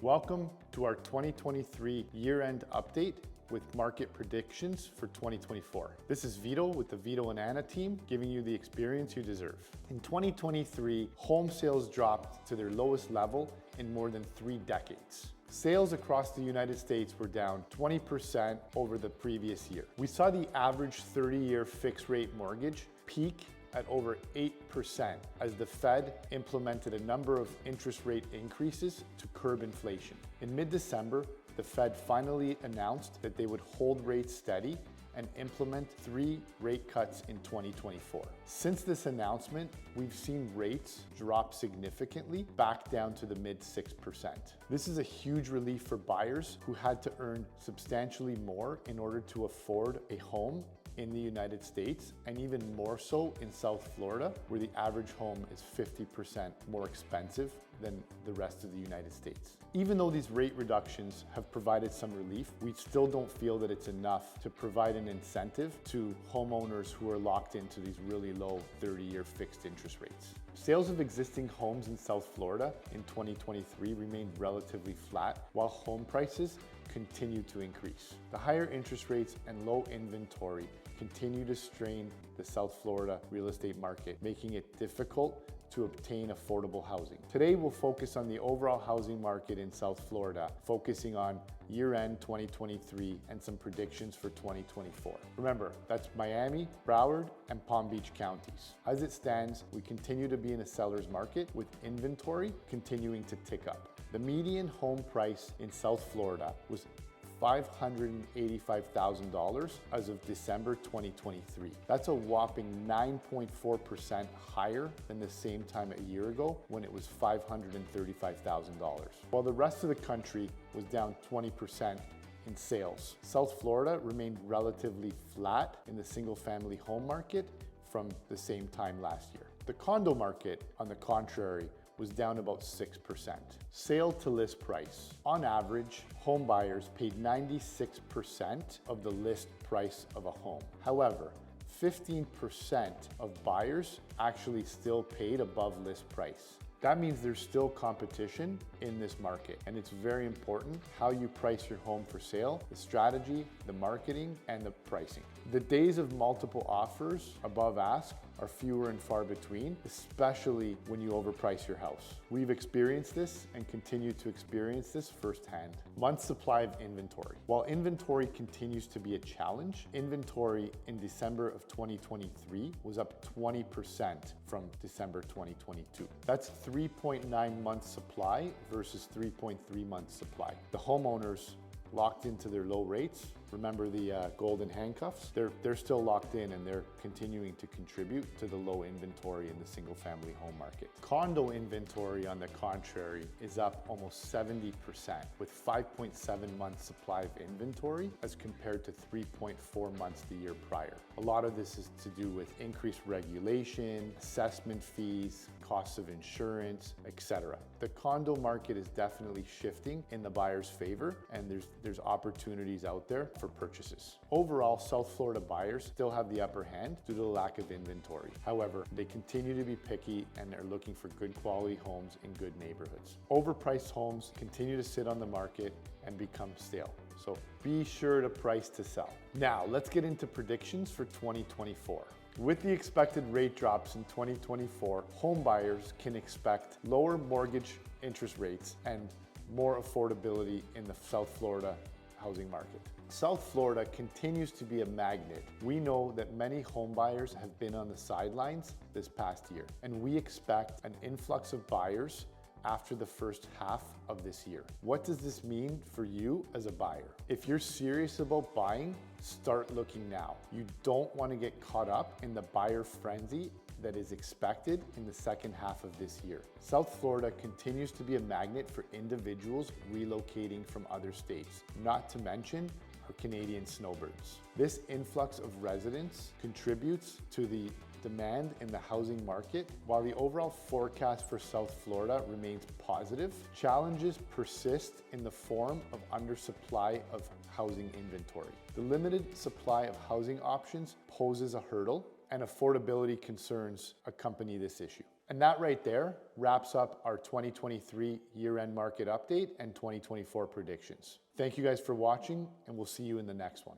Welcome to our 2023 year-end update with market predictions for 2024. This is Vito with the Vito and Anna team, giving you the experience you deserve. In 2023, home sales dropped to their lowest level in more than 3 decades. Sales across the United States were down 20% over the previous year. We saw the average 30-year fixed rate mortgage peak at over 8% as the Fed implemented a number of interest rate increases to curb inflation. In mid-December, the Fed finally announced that they would hold rates steady and implement 3 rate cuts in 2024. Since this announcement, we've seen rates drop significantly back down to the mid 6%. This is a huge relief for buyers who had to earn substantially more in order to afford a home in the United States, and even more so in South Florida, where the average home is 50% more expensive than the rest of the United States. Even though these rate reductions have provided some relief, we still don't feel that it's enough to provide an incentive to homeowners who are locked into these really low 30-year fixed interest rates. Sales of existing homes in South Florida in 2023 remained relatively flat, while home prices continue to increase. The higher interest rates and low inventory continue to strain the South Florida real estate market, making it difficult to obtain affordable housing. Today, we'll focus on the overall housing market in South Florida, focusing on year-end 2023 and some predictions for 2024. Remember, that's Miami, Broward, and Palm Beach counties. As it stands, we continue to be in a seller's market with inventory continuing to tick up. The median home price in South Florida was $585,000 as of December 2023. That's a whopping 9.4% higher than the same time a year ago when it was $535,000. While the rest of the country was down 20% in sales, South Florida remained relatively flat in the single-family home market from the same time last year. The condo market, on the contrary, was down about 6%. Sale to list price. On average, home buyers paid 96% of the list price of a home. However, 15% of buyers actually still paid above list price. That means there's still competition in this market, and it's very important how you price your home for sale, the strategy, the marketing, and the pricing. The days of multiple offers above ask are fewer and far between, especially when you overprice your house. We've experienced this and continue to experience this firsthand. Month supply of inventory. While inventory continues to be a challenge, inventory in December of 2023 was up 20% from December 2022. That's 3.9 months supply versus 3.3 months supply. The homeowners locked into their low rates, remember the golden handcuffs, they're still locked in and they're continuing to contribute to the low inventory in the single family home market. Condo inventory, on the contrary, is up almost 70% with 5.7 months supply of inventory as compared to 3.4 months the year prior. A lot of this is to do with increased regulation, assessment fees, costs of insurance, etc. The condo market is definitely shifting in the buyer's favor, and there's opportunities out there for purchases. Overall, South Florida buyers still have the upper hand due to the lack of inventory. However, they continue to be picky and are looking for good quality homes in good neighborhoods. Overpriced homes continue to sit on the market and become stale. So be sure to price to sell. Now, let's get into predictions for 2024. With the expected rate drops in 2024, home buyers can expect lower mortgage interest rates and more affordability in the South Florida housing market. South Florida continues to be a magnet. We know that many home buyers have been on the sidelines this past year, and we expect an influx of buyers after the first half of this year. What does this mean for you as a buyer? If you're serious about buying, start looking now. You don't want to get caught up in the buyer frenzy that is expected in the second half of this year. South Florida continues to be a magnet for individuals relocating from other states, not to mention our Canadian snowbirds. This influx of residents contributes to the demand in the housing market. While the overall forecast for South Florida remains positive, challenges persist in the form of undersupply of housing inventory. The limited supply of housing options poses a hurdle, and affordability concerns accompany this issue. And that right there wraps up our 2023 year-end market update and 2024 predictions. Thank you guys for watching, and we'll see you in the next one.